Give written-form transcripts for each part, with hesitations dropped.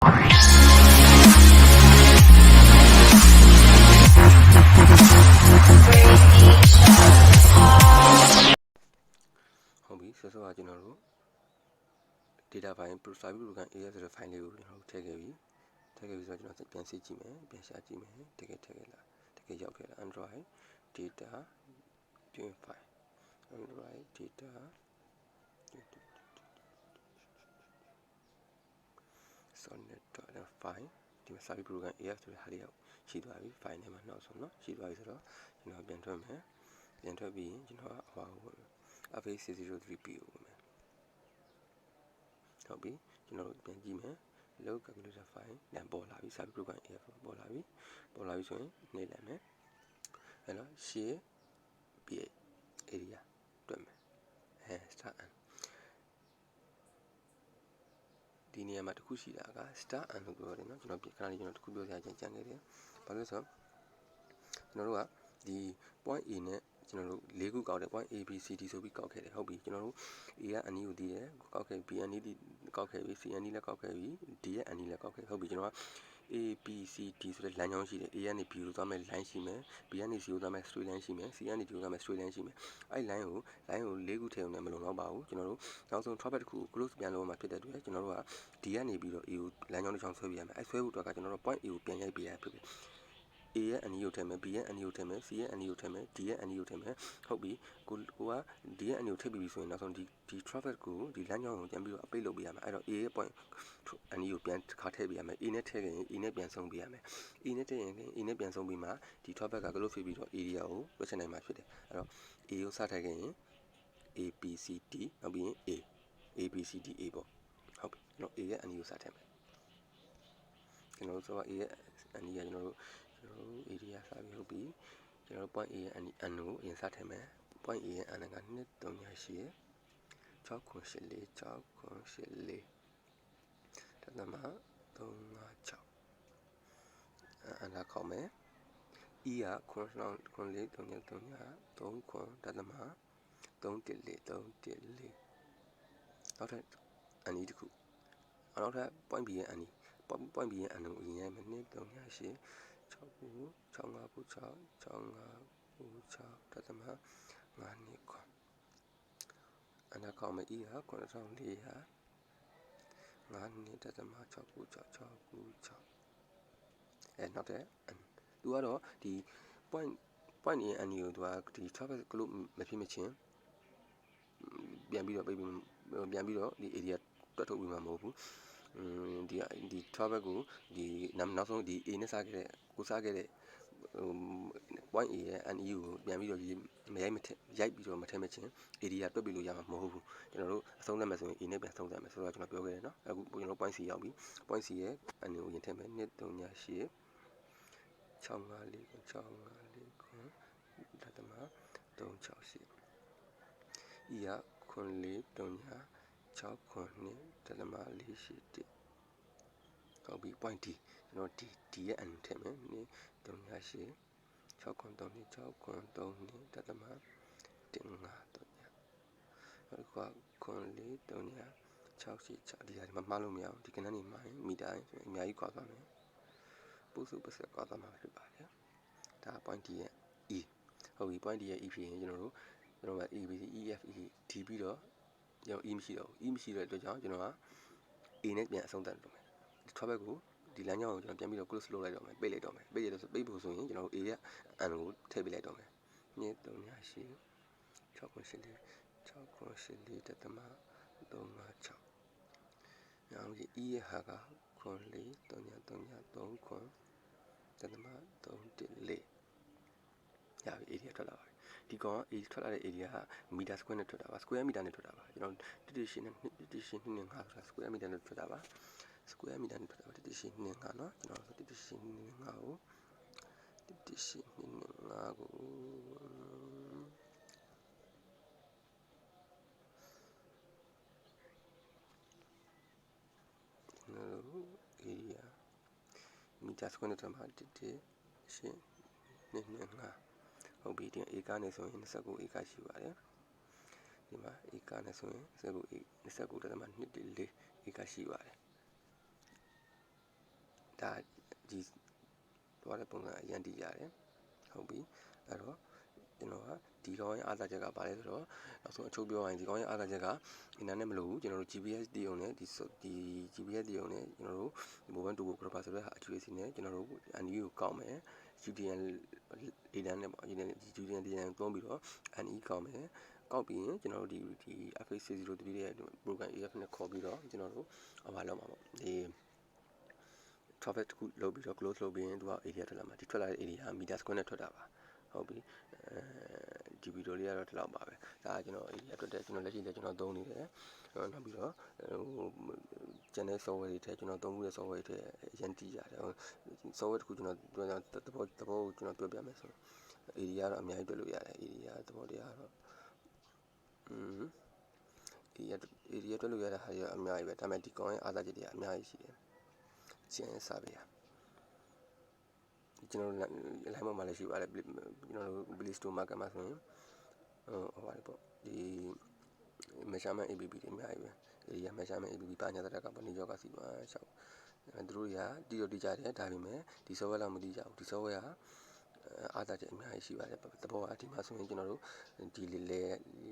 ဟုတ်ပြီဆိုတော့ကျွန်တော်တို့ data file survey program AS ဆိုတဲ့ file လေးကိုကျွန်တော်တို့ထည့်ခဲ့ပြီဆိုတော့ကျွန်တော်ပြန်စစ်ကြည့်မယ်ပြန်ရှာကြည့်မယ်တကယ်ထည့်ခဲ့လားတကယ်ရောက်ခဲ့လား Android data bin file Android data sonnet file ဒီမှာ survey program AS ဆိုတဲ့ဟာလေးရောက်ရှိသွားပြီ file ထဲမှာနောက်ဆုံးเนาะရှိသွားပြီဆိုတော့ကျွန်တော်ပြန်ထွက်မယ်ပြန်ထွက်ပြီးရင်ကျွန်တော်ကဟိုFA603P ကိုဝင်မယ်ဟုတ်ပြီကျွန်တော်တို့ပြန်ကြည့်မယ် log calculator file ပြန်ပေါ်လာပြီ survey program AF ပေါ်လာပြီဆိုရင်နှိပ်လိုက်မယ်အဲ့တော့ share PA area တွက်မယ်star and ဒီနေရာမှာတစ်ခုရှိတာက star and လို့ပြောတယ်เนาะကျွန်တော်ခဏလေးကျွန်တော်တစ်ခုပြောစရာကြံခဲ့တယ်ဘာလို့လဲဆိုတော့ကျွန်တော်တို့ကဒီ point A နဲ့ကျွန်တော်တို့၄ခုကောက်တယ် point A B C D ဆိုပြီးကောက်ခဲ့တယ်ဟုတ်ပြီကျွန်တော်တို့ A ကအနီးကိုတည်တယ်ကောက်ခဲ့ B အနီးကောက်ခဲ့ပြီ C အနီးလည်းကောက်ခဲ့ပြီ D ရဲ့အနီးလည်းကောက်ခဲ့ဟုတ်ပြီကျွန်တော်က A B C D ဆိုတဲ့လမ်းကြောင်းရှိတယ် A ကနေ B ကိုသွားမယ် line ရှိမယ် B ကနေ C ကိုသွားမယ် straight line ရှိမယ် C ကနေ D ကိုသွားမယ် straight line ရှိမယ်အဲ့ line ကို၄ခုထည့်အောင်လည်းမလုံလောက်ပါဘူးကျွန်တော်တို့နောက်ဆုံး traffic တစ်ခု close ပြန်လုပ်မှဖြစ်တဲ့အတွက်ကျွန်တော်တို့က D ကနေပြီးတော့ A ကိုလမ်းကြောင်းတစ်ချောင်းဆွဲပြရမယ်အဲ့ဆွဲဖို့အတွက်ကကျွန်တော်တို့ point A ကိုပြန်ရိုက်ပြရဖြစ်ပြီA ရဲ့အနီးကိုထည့်မယ် B ရဲ့အနီးကိုထည့်မယ် C ရဲ့အနီးကိုထည့်မယ် D ရဲ့အနီးကိုထည့်မယ်ဟုတ်ပြီကိုက D ရဲ့အနီးကိုထည့်ပြီးဆိုရင်နောက်ဆုံးဒီ traffic ကိုဒီလမ်းကြောင်းကိုပြန်ပြီးတော့ update လုပ်ပေးရမယ်အဲ့တော့ A ရဲ့ point အနီးကိုပြန်ခါထည့်ပေးရမယ် A နဲ့ထည့်ခဲ့ရင် A နဲ့ပြန်ဆုံးပေးရမယ် A နဲ့ထည့်ရင် A နဲ့ပြန်ဆုံးပြီးမှဒီ traffic က close ဖြစ်ပြီးတော့ area ကိုလွှတ်ချနိုင်မှာဖြစ်တယ်အဲ့တော့ A ကိုစထည့်ခဲ့ရင် A B C D နောက်ပြီးရင် A B C D A ပေါ့ဟုတ်ပြီကျွန်တော် A ရဲ့အနီးကိုစထည့်မယ်ကျွန်တော်တို့ဆိုတော့ A ရဲ့အနီးကကျွန်တော်တို့ area စပြီးဟုတ်ပြီကျွန်တော်တို့ point A ရဲ့အနီး N ကိုအရင်စထည့်မယ် point A ရဲ့ N က2386 684တသမ356အနာခေါ်မယ် E က943333တသမ314နောက်ထပ်အနီးတစ်ခုနောက်ထပ် point B ရဲ့အနီး point B ရဲ့အနီးကိုအရင်ရိုက်မယ်2386 6596 တသမ529အနာခေါ်မယ် E က9400 5တသမ696နောက်တဲ့သူကတော့ဒီ point ရဲ့အနီးကိုသူကဒီ traffic ကလို့မဖြစ်မချင်းပြန်ပြီးတော့ဒီ area တွက်ထုတ်ပြီးမှမဟုတ်ဘူးဒီ traffic ကိုဒီနောက်ဆုံးဒီ A နဲ့စားခဲ့တဲ့ကိုစားခဲ့တဲ့ point A ရဲ့ NE ကိုပြန်ပြီးတော့ရိုက်ပြီးတော့မထည့်မချင်း area တွက်ပြီးလို့ရမှာမဟုတ်ဘူးကျွန်တော်တို့အဆုံးသတ်မယ်ဆိုရင် A နဲ့ပြန်ဆုံးသတ်မယ်ဆိုတော့ကျွန်တော်ပြောခဲ့တယ်เนาะအခုကျွန်တော် point C ရောက်ပြီ point C ရဲ့ NE ကိုရင်ထည့်မယ်2386 654တသမ368 E က9436တသမ481ဟုတ်ပြီ point D ကျွန်တော် D ရဲ့အန်ထည့်မယ်2386 633တသမ153အခုက9436ဒီဟာဒီမှာမှားလို့မရအောင်ဒီကဏ္ဍနေမှာမီတာဆိုအများကြီးကွာသွားမယ်ပို့စုပတ်ဆက်ကွာသွားမှာဖြစ်ပါတယ်ဒါ point D ရဲ့ E ဟုတ်ပြီ point D ရဲ့ E ဖြစ်ရင်ကျွန်တော်က A B C E F E D ပြီးတော့ကျွန်တော် E မရှိတော့ဘူး E မရှိတဲ့အတွက်ကြောင့်ကျွန်တော်က A နဲ့ပြန်အဆုံးသတ်လုပ်မယ်ဒီ traffic ကိုဒီလမ်းကြောင်းကိုကျွန်တော်ပြန်ပြီးတော့ close လုပ်လိုက်တော့မယ်ပိတ်လိုက်တော့မယ်ပိတ်ရတော့ပိတ်ဖို့ဆိုရင်ကျွန်တော် A ရဲ့ N ကိုထည့်ပေးလိုက်တော့မယ်2386 684တသမ356နောက်ဒီ E ရဲ့ဟာက943333တသမ314ရပြီ area ထွက်လာပါပြီဒီကောင်က ထွက်လာတဲ့ area က meter square နဲ့ထွက်တာပါ square meter နဲ့ထွက်တာပါကျွန်တော်1.2.5ဆိုတာ square meter နဲ့ထွက်တာပါ square meter နဲ့ထွက်တာပါ1.2.5เนาะကျွန်တော်1.2.5ကိုarea meter square နဲ့ထွက်မှာ1.2.5ဟုတ်ပြီဒီဧကနဲ့ဆိုရင်29ဧကရှိပါတယ်ဒီမှာဧကနဲ့ဆိုရင်29.2.4ဧကရှိပါတယ် ဒါဒီသွားတဲ့ပုံစံအရင်တည်ရတယ်ဟုတ်ပြီအဲ့တော့ကျွန်တော်ကဒီကောင်းရဲ့အားသာချက်ကဘာလဲဆိုတော့နောက်ဆုံးအချုပ်ပြောရရင်ဒီကောင်းရဲ့အားသာချက်က internet မလို့ဘူးကျွန်တော်တို့ GPS တည်ုံနဲ့ဒီ GPS တည်ုံနဲ့ကျွန်တော်တို့ mobile to proper ဆိုတဲ့ဟာ accuracy နဲ့ကျွန်တော်တို့ NE ကိုကောက်မယ် UDN ဒေတာနဲ့ပေါ့ UDN ဒေတာသုံးပြီးတော့ NE ကောက်မယ်ကောက်ပြီးရင်ကျွန်တော်တို့ဒီ FA603 ရဲ့ program AF နဲ့ခေါ်ပြီးတော့ကျွန်တော်တို့ဘာလုပ်မှာပေါ့ဒီ traffic တခုလုပ်ပြီးတော့ close လုပ်ပြီးရင်သူက area ထွက်လာမှာဒီထွက်လာတဲ့ area က meter square နဲ့ထွက်တာပါဟုတ်ပြီဒီဗီဒီယိုလေးကတော့ဒီလောက်ပါပဲဒါကကျွန်တော် area ထွက်တဲ့ကျွန်တော်လက်ရှိလည်းကျွန်တော်သုံးနေတယ်နောက်ပြီးတော့ကျန်တဲ့ software တွေထည့်ကျွန်တော်သုံးမှုတဲ့ software တွေထည့်အရင်တည်ရတယ် software တခုကျွန်တော်သဘောကိုကျွန်တော်ပြောပြမယ်ဆို area ကတော့အများကြီးတွေ့လို့ရတယ် area သဘောတရားတော့area တွေ့လို့ရတဲ့ဟာတွေအများကြီးပဲဒါပေမဲ့ဒီကောင်ရဲ့အားသာချက်တွေအများကြီးရှိတယ်ကျန်စာပေကျွန်တော်လိုင်းပေါ်မှာလည်းရှိပါတယ်ကျွန်တော်တို့ Play Store မှာကမှဆိုရင်ဟိုပါလေပေါ့ဒီ measurement APP တွေအများကြီးပဲ area measurement APP ပါညာတဲ့ကပေါ့နေရောကစီပါရှောက်သူတို့တွေကတီးကြတယ်ဒါပေမဲ့ဒီ software လောက်မတီးကြဘူးဒီ software ကအားသာချက်အများကြီးရှိပါတယ်သဘောကဒီမှာဆိုရင်ကျွန်တော်တို့ဒီလေ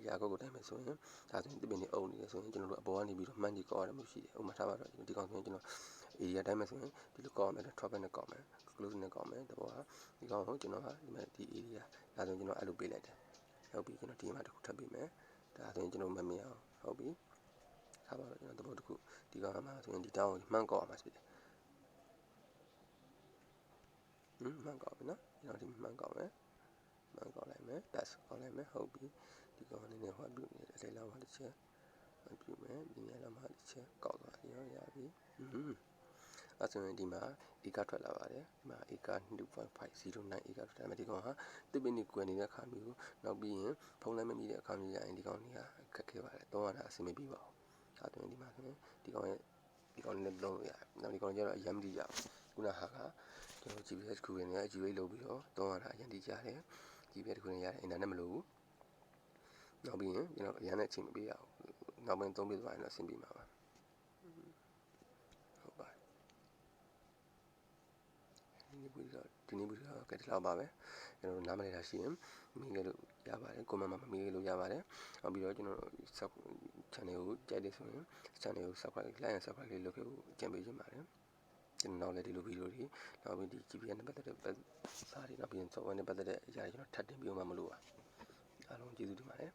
ရာကုတ်ကိုတိုင်းမယ်ဆိုရင်ဒါဆိုရင်တစ်ပင်နေအုပ်နေတယ်ဆိုရင်ကျွန်တော်တို့အပေါ်ကနေပြီးတော့မှန်းကြည့်ကောက်ရမှုရှိတယ်ဥပမာထားပါတော့ဒီကောင်ဆိုရင်ကျွန်တော် area တိုင်းမယ်ဆိုရင်ဒီလိုကောက်မယ် traffic နဲ့ကောက်မယ် close နဲ့ကောက်မယ်သဘောကဒီကောင်ကိုကျွန်တော်ကဒီမှာဒီ area ဒါဆိုရင်ကျွန်တော်အဲ့လိုပေးလိုက်တယ်ဟုတ်ပြီကျွန်တော်ဒီမှာတစ်ခုထပ်ပေးမယ်ဒါဆိုရင်ကျွန်တော်မမြင်အောင်ဟုတ်ပြီထားပါတော့ကျွန်တော်သဘောတစ်ခုဒီကောင်မှာဆိုရင်ဒီတောင်းကိုမှန်းကောက်အောင်ပါဖြစ်တယ်မှန်းကောက်ပြီနော်ကျွန်တော်ဒီမှန်းကောက်မယ်မှန်းကောက်လိုက်မယ် test ကောက်လိုက်မယ်ဟုတ်ပြီဒီကောင်အနေနဲ့ဟောပြုနေတယ်လေလောက်မှတစ်ချက်ပြုမယ်ဒီနေရာလောက်မှတစ်ချက်ကောက်သွားရောရပြီအဲ့ဆိုရင်ဒီမှာ A ကထွက်လာပါတယ်ဒီမှာ A က 2.509 A ကထွက်လာမယ်ဒီကောင်ဟာတစ်ပင်းကြီးကွယ်နေတဲ့အခါမျိုးနောက်ပြီးရင်ဖုန်းလိုင်းမမိတဲ့အခါမျိုးရရင်ဒီကောင်ကြီးကခက်ခဲပါတယ်တော့ရတာအဆင်မပြေပါဘူးအဲ့ဆိုရင်ဒီမှာဆိုရင်ဒီကောင်နဲ့လုံးလို့ရတယ်နောက်ဒီကောင်ကျတော့အရင်မကြည့်ရဘူးခုနဟာကကျွန်တော် GPS ခုဝင်နေအကြည့်လေးလုပ်ပြီးတော့တော့ရတာအရင်ကြည့်ကြတယ် GPS ခုဝင်ရတယ် internet မလို့ဘူးနောက်ပြီးရင်ကျွန်တော်အရင်နဲ့အချိန်မပေးရဘူးနောက်ပိုင်းသုံးပြီးသွားရင်တော့အဆင်ပြေမှာပါဟုတ်ပါဒီနေ့ကဒီလောက်ပါပဲကျွန်တော်နားမလည်တာရှိရင်မိခဲ့လို့ရပါတယ် comment မှာမိခဲ့လို့ရပါတယ်နောက်ပြီးတော့ကျွန်တော် channel ကိုကြိုက်တယ်ဆိုရင် channel ကို subscribe like and subscribe လေးလုပ်ခဲ့ဖို့ကြံပေးချင်ပါတယ်ကျွန်တော်လည်းဒီလိုဗီဒီယိုတွေနောက်ပြီးဒီ GPS နဲ့ပတ်သက်တဲ့စာတွေနောက်ပြီး software နဲ့ပတ်သက်တဲ့အရာတွေကျွန်တော်ထပ်တင်ပြမှမလို့ပါအားလုံးကျေးဇူးတင်ပါတယ်